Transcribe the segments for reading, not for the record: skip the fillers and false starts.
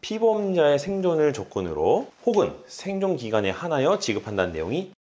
피보험자의 생존을 조건으로 혹은 생존 기간에 한하여 지급한다는 내용이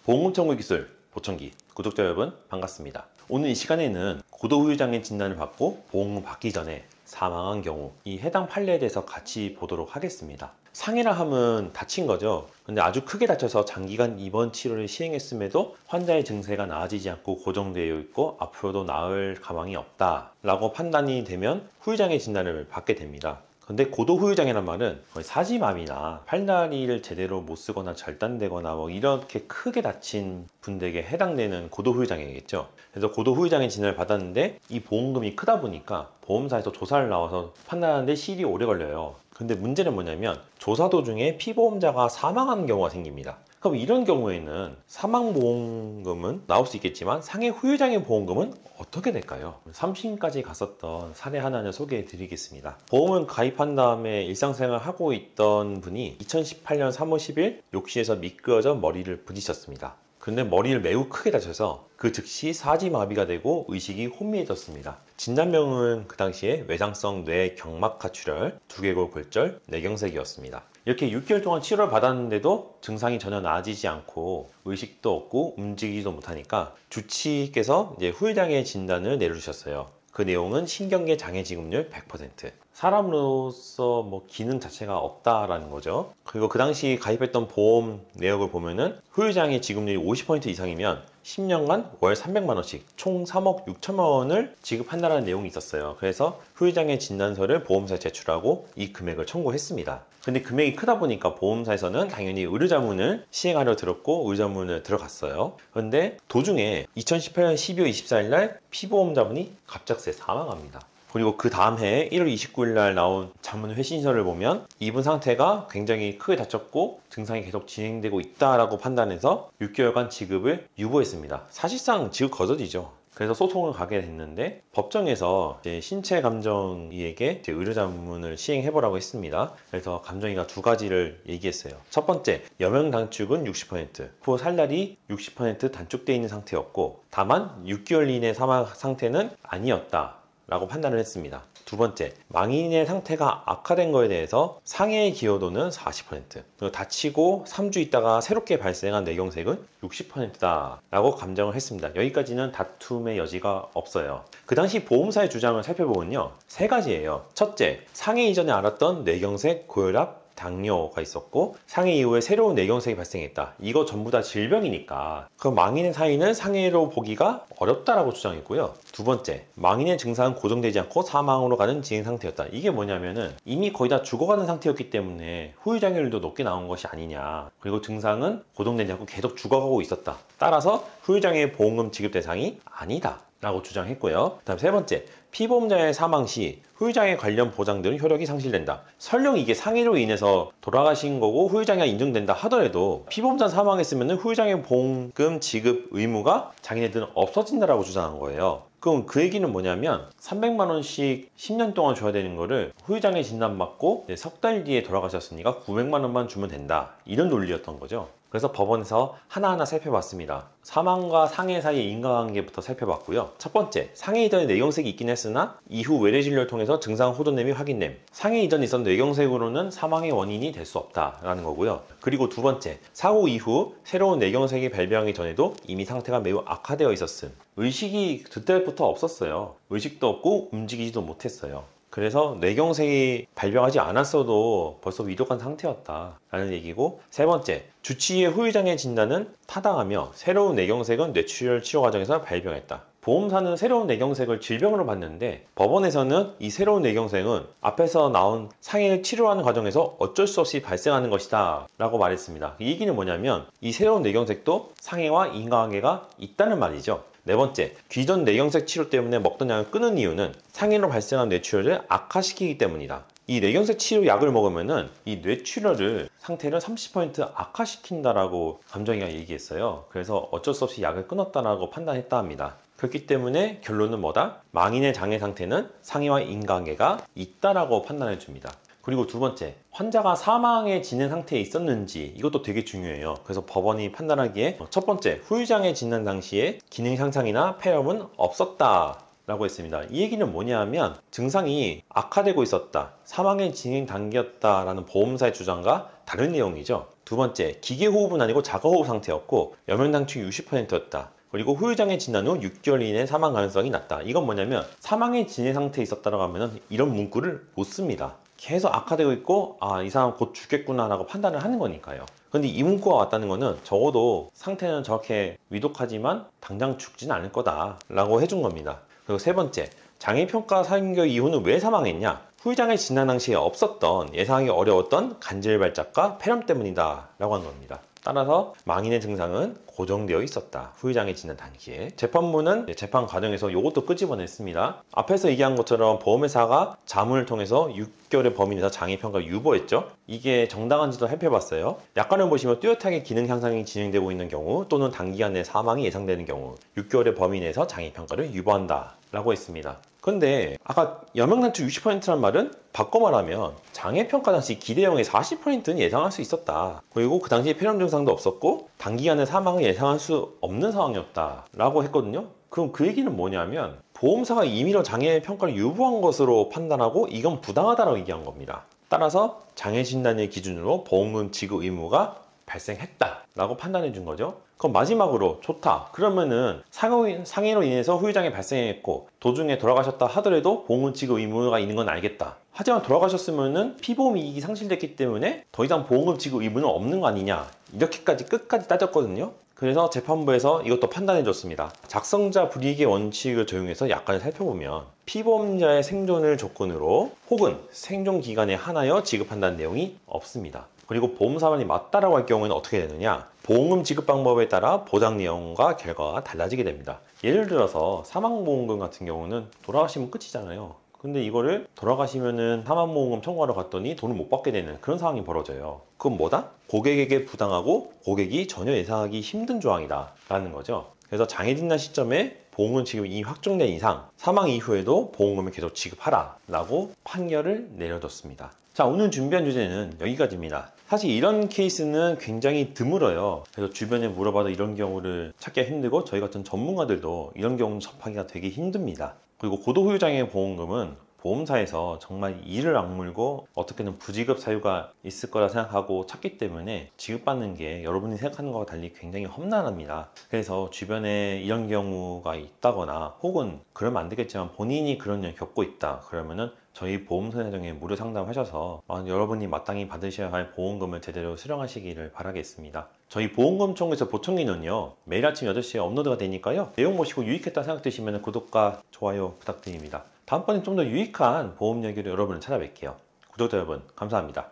보험금 청구 기술 보청기 구독자 여러분 반갑습니다. 오늘 이 시간에는 고도후유장애 진단을 받고 보험금 받기 전에 사망한 경우 이 해당 판례에 대해서 같이 보도록 하겠습니다. 상해라 함은 다친 거죠. 근데 아주 크게 다쳐서 장기간 입원 치료를 시행했음에도 환자의 증세가 나아지지 않고 고정되어 있고 앞으로도 나을 가망이 없다 라고 판단이 되면 후유장애 진단을 받게 됩니다. 근데 고도후유장애란 말은 거의 사지마비나 팔다리를 제대로 못 쓰거나 절단되거나 뭐 이렇게 크게 다친 분들에게 해당되는 고도후유장애겠죠. 그래서 고도후유장애 진단을 받았는데 이 보험금이 크다 보니까 보험사에서 조사를 나와서 판단하는데 시일이 오래 걸려요. 근데 문제는 뭐냐면 조사 도중에 피보험자가 사망하는 경우가 생깁니다. 그럼 이런 경우에는 사망보험금은 나올 수 있겠지만 상해 후유장애 보험금은 어떻게 될까요? 3심까지 갔었던 사례 하나를 소개해 드리겠습니다. 보험을 가입한 다음에 일상생활을 하고 있던 분이 2018년 3월 10일 욕실에서 미끄러져 머리를 부딪혔습니다. 근데 머리를 매우 크게 다쳐서 그 즉시 사지마비가 되고 의식이 혼미해졌습니다. 진단명은 그 당시에 외상성 뇌경막하출혈, 두개골 골절, 뇌경색이었습니다. 이렇게 6개월 동안 치료를 받았는데도 증상이 전혀 나아지지 않고 의식도 없고 움직이지도 못하니까 주치의께서 이제 후유장애 진단을 내려주셨어요. 그 내용은 신경계 장애 지급률 100%. 사람으로서 뭐 기능 자체가 없다라는 거죠. 그리고 그 당시 가입했던 보험 내역을 보면은 후유장애 지급률이 50% 이상이면 10년간 월 300만 원씩 총 3억 6천만 원을 지급한다는 내용이 있었어요. 그래서 후유장애 진단서를 보험사에 제출하고 이 금액을 청구했습니다. 근데 금액이 크다 보니까 보험사에서는 당연히 의료자문을 시행하려 들었고 의료자문을 들어갔어요. 그런데 도중에 2018년 12월 24일 날 피보험자분이 갑작스레 사망합니다. 그리고 그 다음 해 1월 29일 날 나온 자문 회신서를 보면 이분 상태가 굉장히 크게 다쳤고 증상이 계속 진행되고 있다라고 판단해서 6개월간 지급을 유보했습니다. 사실상 지급 거절이죠. 그래서 소송을 가게 됐는데 법정에서 신체 감정이에게 의료자문을 시행해보라고 했습니다. 그래서 감정이가 두 가지를 얘기했어요. 첫 번째, 여명 단축은 60%, 후 살날이 60% 단축되어 있는 상태였고 다만 6개월 이내 사망 상태는 아니었다 라고 판단을 했습니다. 두 번째, 망인의 상태가 악화된 거에 대해서 상해의 기여도는 40%, 그리고 다치고 3주 있다가 새롭게 발생한 뇌경색은 60%다 라고 감정을 했습니다. 여기까지는 다툼의 여지가 없어요. 그 당시 보험사의 주장을 살펴보면요, 세 가지예요. 첫째, 상해 이전에 알았던 뇌경색, 고혈압, 당뇨가 있었고 상해 이후에 새로운 뇌경색이 발생했다. 이거 전부 다 질병이니까 그 망인의 사인은 상해로 보기가 어렵다라고 주장했고요. 두 번째, 망인의 증상은 고정되지 않고 사망으로 가는 진행 상태였다. 이게 뭐냐면은 이미 거의 다 죽어가는 상태였기 때문에 후유장애율도 높게 나온 것이 아니냐. 그리고 증상은 고정되지 않고 계속 죽어가고 있었다. 따라서 후유장애 보험금 지급 대상이 아니다 라고 주장했고요. 그 다음 세 번째, 피보험자의 사망 시 후유장애 관련 보장들은 효력이 상실된다. 설령 이게 상해로 인해서 돌아가신 거고 후유장애가 인정된다 하더라도 피보험자 사망했으면 후유장애 보험금 지급 의무가 자기네들은 없어진다라고 주장한 거예요. 그럼 그 얘기는 뭐냐면 300만 원씩 10년 동안 줘야 되는 거를 후유장애 진단받고 석 달 뒤에 돌아가셨으니까 900만 원만 주면 된다. 이런 논리였던 거죠. 그래서 법원에서 하나하나 살펴봤습니다. 사망과 상해 사이의 인과관계부터 살펴봤고요. 첫 번째, 상해 이전에 뇌경색이 있긴 했으나 이후 외래 진료를 통해서 증상 호전됨이 확인됨. 상해 이전에 있었던 뇌경색으로는 사망의 원인이 될 수 없다라는 거고요. 그리고 두 번째, 사고 이후 새로운 뇌경색이 발병하기 전에도 이미 상태가 매우 악화되어 있었음. 의식이 그때부터 없었어요. 의식도 없고 움직이지도 못했어요. 그래서 뇌경색이 발병하지 않았어도 벌써 위독한 상태였다라는 얘기고, 세 번째, 주치의의 후유장애 진단은 타당하며 새로운 뇌경색은 뇌출혈 치료 과정에서 발병했다. 보험사는 새로운 뇌경색을 질병으로 봤는데 법원에서는 이 새로운 뇌경색은 앞에서 나온 상해를 치료하는 과정에서 어쩔 수 없이 발생하는 것이다 라고 말했습니다. 이 얘기는 뭐냐면 이 새로운 뇌경색도 상해와 인과관계가 있다는 말이죠. 네 번째, 기존 뇌경색 치료 때문에 먹던 약을 끊은 이유는 상해로 발생한 뇌출혈을 악화시키기 때문이다. 이 뇌경색 치료 약을 먹으면은 이 뇌출혈을 상태를 30% 악화시킨다라고 감정이가 얘기했어요. 그래서 어쩔 수 없이 약을 끊었다라고 판단했다 합니다. 그렇기 때문에 결론은 뭐다? 망인의 장애 상태는 상해와 인과관계가 있다라고 판단해 줍니다. 그리고 두 번째, 환자가 사망의 진행 상태에 있었는지, 이것도 되게 중요해요. 그래서 법원이 판단하기에 첫 번째, 후유장애 진단 당시에 기능 향상이나 폐렴은 없었다 라고 했습니다. 이 얘기는 뭐냐면 증상이 악화되고 있었다, 사망의 진행 단계였다 라는 보험사의 주장과 다른 내용이죠. 두 번째, 기계호흡은 아니고 자가호흡 상태였고 여명당충이 60%였다. 그리고 후유장애 진단 후 6개월 이내 사망 가능성이 낮다. 이건 뭐냐면 사망의 진행 상태에 있었다고 하면 이런 문구를 못 씁니다. 계속 악화되고 있고 이 사람 곧 죽겠구나 라고 판단을 하는 거니까요. 근데 이 문구가 왔다는 거는 적어도 상태는 저렇게 위독하지만 당장 죽지는 않을 거다 라고 해준 겁니다. 그리고 세 번째, 장애평가 사인결 이후는 왜 사망했냐? 후유장애 진단 당시에 없었던, 예상하기 어려웠던 간질발작과 폐렴 때문이다 라고 한 겁니다. 따라서 망인의 증상은 고정되어 있었다, 후유장애 진단 당시에. 재판부는 재판 과정에서 이것도 끄집어냈습니다. 앞에서 얘기한 것처럼 보험회사가 자문을 통해서 6개월의 범위 내에서 장애평가를 유보했죠. 이게 정당한지도 살펴봤어요. 약관을 보시면 뚜렷하게 기능 향상이 진행되고 있는 경우 또는 단기간 내 사망이 예상되는 경우 6개월의 범위 내에서 장애평가를 유보한다 라고 했습니다. 근데 아까 여명단축 60%란 말은 바꿔 말하면 장애평가 당시 기대형의 40%는 예상할 수 있었다. 그리고 그 당시에 폐렴 증상도 없었고 단기간에 사망을 예상할 수 없는 상황이었다 라고 했거든요. 그럼 그 얘기는 뭐냐면 보험사가 임의로 장애평가를 유보한 것으로 판단하고 이건 부당하다고 얘기한 겁니다. 따라서 장애진단을 기준으로 보험금 지급 의무가 발생했다 라고 판단해 준 거죠. 그럼 마지막으로 좋다, 그러면은 상해로 인해서 후유장애 발생했고 도중에 돌아가셨다 하더라도 보험금 지급 의무가 있는 건 알겠다. 하지만 돌아가셨으면은 피보험 이익이 상실됐기 때문에 더 이상 보험금 지급 의무는 없는 거 아니냐, 이렇게까지 끝까지 따졌거든요. 그래서 재판부에서 이것도 판단해 줬습니다. 작성자 불이익의 원칙을 적용해서 약관을 살펴보면 피보험자의 생존을 조건으로 혹은 생존 기간에 한하여 지급한다는 내용이 없습니다. 그리고 보험사만이 맞다라고 할 경우에는 어떻게 되느냐, 보험금 지급 방법에 따라 보장 내용과 결과가 달라지게 됩니다. 예를 들어서 사망보험금 같은 경우는 돌아가시면 끝이잖아요. 근데 이거를 돌아가시면은 사망보험금 청구하러 갔더니 돈을 못 받게 되는 그런 상황이 벌어져요. 그건 뭐다? 고객에게 부당하고 고객이 전혀 예상하기 힘든 조항이다 라는 거죠. 그래서 장애진단 시점에 보험금 지급이 이미 확정된 이상 사망 이후에도 보험금을 계속 지급하라 라고 판결을 내려줬습니다. 자, 오늘 준비한 주제는 여기까지입니다. 사실 이런 케이스는 굉장히 드물어요. 그래서 주변에 물어봐도 이런 경우를 찾기가 힘들고 저희 같은 전문가들도 이런 경우는 접하기가 되게 힘듭니다. 그리고 고도후유장애 보험금은 보험사에서 정말 이를 악물고 어떻게든 부지급 사유가 있을 거라 생각하고 찾기 때문에 지급받는 게 여러분이 생각하는 것과 달리 굉장히 험난합니다. 그래서 주변에 이런 경우가 있다거나 혹은 그러면 안 되겠지만 본인이 그런 일 겪고 있다 그러면은 저희 보험사장에 무료 상담하셔서 여러분이 마땅히 받으셔야 할 보험금을 제대로 수령하시기를 바라겠습니다. 저희 보험금 청구에서 보청기는요 매일 아침 8시에 업로드가 되니까요, 내용 보시고 유익했다 생각되시면 구독과 좋아요 부탁드립니다. 다음번엔 좀 더 유익한 보험 얘기로 여러분을 찾아뵐게요. 구독자 여러분 감사합니다.